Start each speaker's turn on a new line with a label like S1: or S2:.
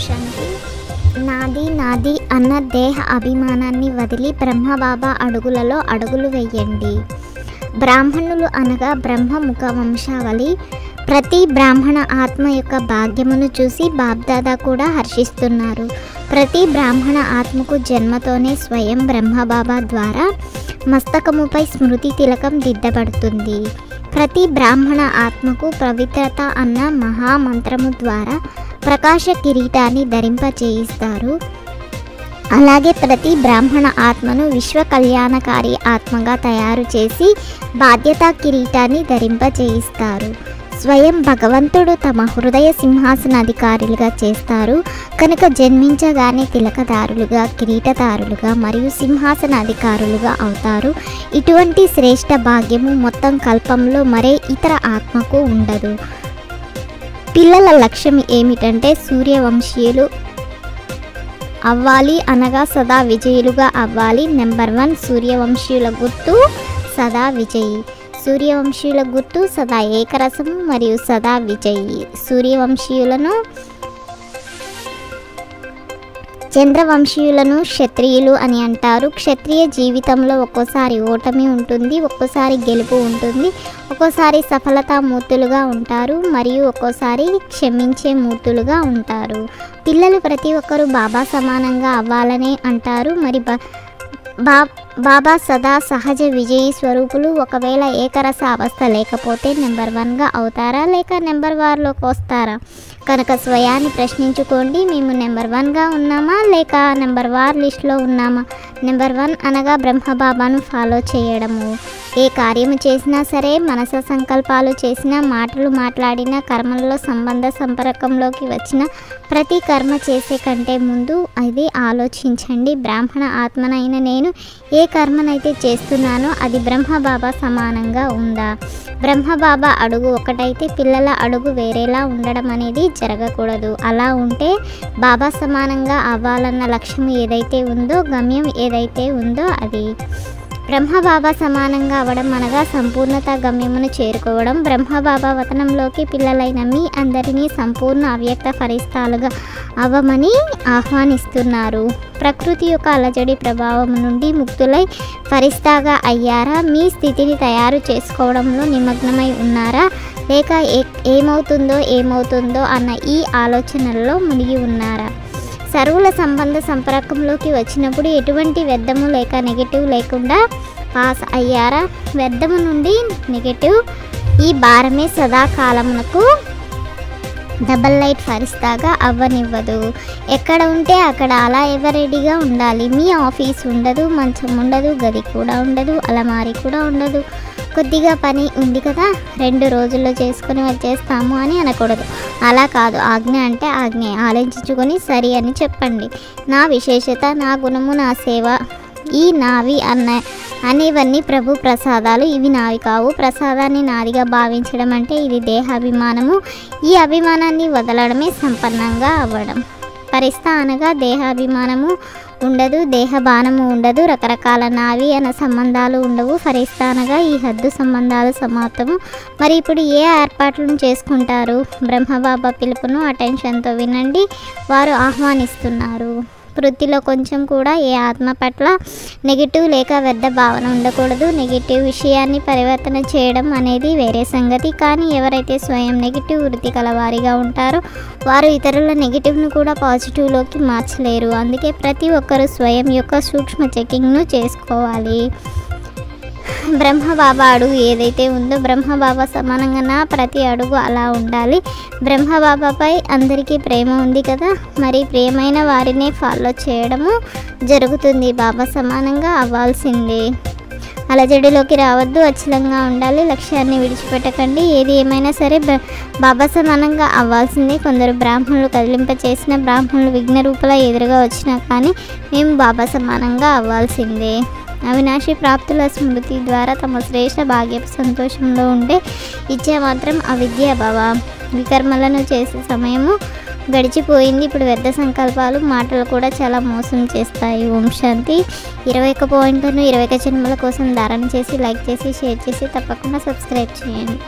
S1: శాంతి. నాది నాది అన్న దేహ అభిమానాన్ని వదిలి బ్రహ్మబాబా అడుగులలో అడుగులు వేయండి. బ్రాహ్మణులు అనగా బ్రహ్మముఖ వంశావళి. ప్రతి బ్రాహ్మణ ఆత్మ యొక్క భాగ్యమును చూసి బాబ్దాదా కూడా హర్షిస్తున్నారు. ప్రతి బ్రాహ్మణ ఆత్మకు జన్మతోనే స్వయం బ్రహ్మబాబా ద్వారా మస్తకముపై స్మృతి తిలకం దిద్దబడుతుంది. ప్రతి బ్రాహ్మణ ఆత్మకు పవిత్రత అన్న మహామంత్రము ద్వారా ప్రకాశ కిరీటాన్ని ధరింపచేయిస్తారు. అలాగే ప్రతి బ్రాహ్మణ ఆత్మను విశ్వ కళ్యాణకారి ఆత్మగా తయారు చేసి బాధ్యతా కిరీటాన్ని ధరింపచేయిస్తారు. స్వయం భగవంతుడు తమ హృదయ సింహాసనాధికారులుగా చేస్తారు కనుక జన్మించగానే తిలకదారులుగా, కిరీటదారులుగా మరియు సింహాసనాధికారులుగా అవుతారు. ఇటువంటి శ్రేష్ఠ భాగ్యము మొత్తం కల్పంలో మరే ఇతర ఆత్మకు ఉండదు. పిల్లల లక్ష్యం ఏమిటంటే సూర్యవంశీయులు అవ్వాలి అనగా సదా విజయులుగా అవ్వాలి. నెంబర్ 1 సూర్యవంశీయుల గుర్తు సదా విజయి. సూర్యవంశీయుల గుర్తు సదా ఏకరసము మరియు సదా విజయి. సూర్యవంశీయులను చంద్రవంశీయులను క్షత్రియులు అని అంటారు. క్షత్రియ జీవితంలో ఒక్కోసారి ఓటమి ఉంటుంది, ఒక్కోసారి గెలుపు ఉంటుంది, ఒక్కోసారి సఫలతా మూర్తులుగా ఉంటారు మరియు ఒక్కోసారి క్షమించే మూర్తులుగా ఉంటారు. పిల్లలు ప్రతి ఒక్కరూ బాబా సమానంగా అవ్వాలని అంటారు. మరి బాబా సదా సహజ విజయీ స్వరూపులు. ఒకవేళ ఏకరస అవస్థ లేకపోతే నెంబర్ 1గా అవుతారా లేక నెంబర్ 1లోకి వస్తారా? కనుక స్వయాన్ని ప్రశ్నించుకోండి, మేము నెంబర్ 1గా ఉన్నామా లేక నెంబర్ 1 లిస్ట్లో ఉన్నామా? నెంబర్ 1 అనగా బ్రహ్మబాబాను ఫాలో చేయడము. ఏ కార్యము చేసినా సరే, మనస సంకల్పాలు చేసినా, మాటలు మాట్లాడినా, కర్మలలో సంబంధ సంపర్కంలోకి వచ్చిన ప్రతి కర్మ చేసే కంటే ముందు అది ఆలోచించండి. బ్రాహ్మణ ఆత్మనైన నేను ఏ కర్మనైతే చేస్తున్నానో అది బ్రహ్మబాబా సమానంగా ఉందా? బ్రహ్మబాబా అడుగు ఒకటైతే పిల్లల అడుగు వేరేలా ఉండడం అనేది జరగకూడదు. అలా ఉంటే బాబా సమానంగా అవ్వాలన్న లక్ష్యం ఏదైతే ఉందో, గమ్యం ఏదైతే ఉందో అది బ్రహ్మబాబా సమానంగా అవ్వడం అనగా సంపూర్ణత గమ్యమును చేరుకోవడం. బ్రహ్మబాబా వతనంలోకి పిల్లలైన మీ అందరినీ సంపూర్ణ అవ్యక్త ఫరిస్తాలుగా అవ్వమని ఆహ్వానిస్తున్నారు. ప్రకృతి యొక్క అలజడి ప్రభావం నుండి ముక్తులై ఫరిస్తాగా అయ్యారా? మీ స్థితిని తయారు చేసుకోవడంలో నిమగ్నమై ఉన్నారా లేక ఏమవుతుందో అన్న ఈ ఆలోచనల్లో మునిగి ఉన్నారా? సర్వుల సంబంధ సంపర్కంలోకి వచ్చినప్పుడు ఎటువంటి వ్యర్థము లేక నెగటివ్ లేకుండా పాస్ అయ్యారా? వ్యర్థము నుండి నెగటివ్ ఈ భారమే సదాకాలమునకు డబల్ లైట్ ఫరిస్తాగా అవ్వనివ్వదు. ఎక్కడ ఉంటే అక్కడ అలా ఎవరెడీగా ఉండాలి. మీ ఆఫీస్ ఉండదు, మంచం ఉండదు, గది కూడా ఉండదు, అలమారి కూడా ఉండదు. కొద్దిగా పని ఉంది కదా, 2 రోజుల్లో చేసుకొని వచ్చేస్తాము అని అనకూడదు. అలా కాదు, ఆజ్ఞ అంటే ఆజ్ఞ. ఆలోచించుకొని సరి అని చెప్పండి. నా విశేషత, నా గుణము, నా సేవ, ఈ నావి అనేవన్నీ ప్రభు ప్రసాదాలు, ఇవి నావి కావు. ప్రసాదాన్ని నాదిగా భావించడం అంటే ఇది దేహాభిమానము. ఈ అభిమానాన్ని వదలడమే సంపన్నంగా అవ్వడం. పరిస్థా అనగా దేహాభిమానము ఉండదు, దేహబానము ఉండదు, రకరకాల నావి అన్న సంబంధాలు ఉండవు. ఫరిస్తా అనగా ఈ హద్దు సంబంధాలు సమాప్తము. మరి ఇప్పుడు ఏ ఏర్పాట్లను చేసుకుంటారు? బ్రహ్మబాబా పిలుపును అటెన్షన్తో వినండి. వారు ఆహ్వానిస్తున్నారు. వృత్తిలో కొంచెం కూడా ఏ ఆత్మ పట్ల నెగిటివ్ లేక వ్యర్థ భావన ఉండకూడదు. నెగిటివ్ విషయాన్ని పరివర్తన చేయడం అనేది వేరే సంగతి. కానీ ఎవరైతే స్వయం నెగిటివ్ వృత్తి కలవారిగా ఉంటారో వారు ఇతరుల నెగిటివ్ను కూడా పాజిటివ్లోకి మార్చలేరు. అందుకే ప్రతి ఒక్కరూ స్వయం యొక్క సూక్ష్మ చెకింగ్ను చేసుకోవాలి. బ్రహ్మబాబా అడుగు ఏదైతే ఉందో బ్రహ్మబాబా సమానంగా నా ప్రతి అడుగు అలా ఉండాలి. బ్రహ్మబాబాపై అందరికీ ప్రేమ ఉంది కదా, మరి ప్రియమైన వారినే ఫాలో చేయడము జరుగుతుంది. బాబా సమానంగా అవ్వాల్సిందే. అలజడిలోకి రావద్దు, అచలంగా ఉండాలి, లక్ష్యాన్ని విడిచిపెట్టకండి. ఏది ఏమైనా సరే బాబా సమానంగా అవ్వాల్సిందే. కొందరు బ్రాహ్మణులు కదిలింపచేసిన బ్రాహ్మణులు విఘ్న రూపంలో ఎదురుగా వచ్చినా కానీ మేము బాబా సమానంగా అవ్వాల్సిందే. అవినాశి ప్రాప్తుల స్మృతి ద్వారా తమ శ్రేష్ఠ భాగ్యపు సంతోషంలో ఉండే ఇచ్చే మాత్రం అవిద్య భవ. వికర్మలను చేసే సమయము గడిచిపోయింది. ఇప్పుడు వ్యర్థ సంకల్పాలు, మాటలు కూడా చాలా మోసం చేస్తాయి. ఓం శాంతి. 21 పాయింట్లను 21 జన్మల కోసం ధారణ చేసి, లైక్ చేసి, షేర్ చేసి తప్పకుండా సబ్స్క్రైబ్ చేయండి.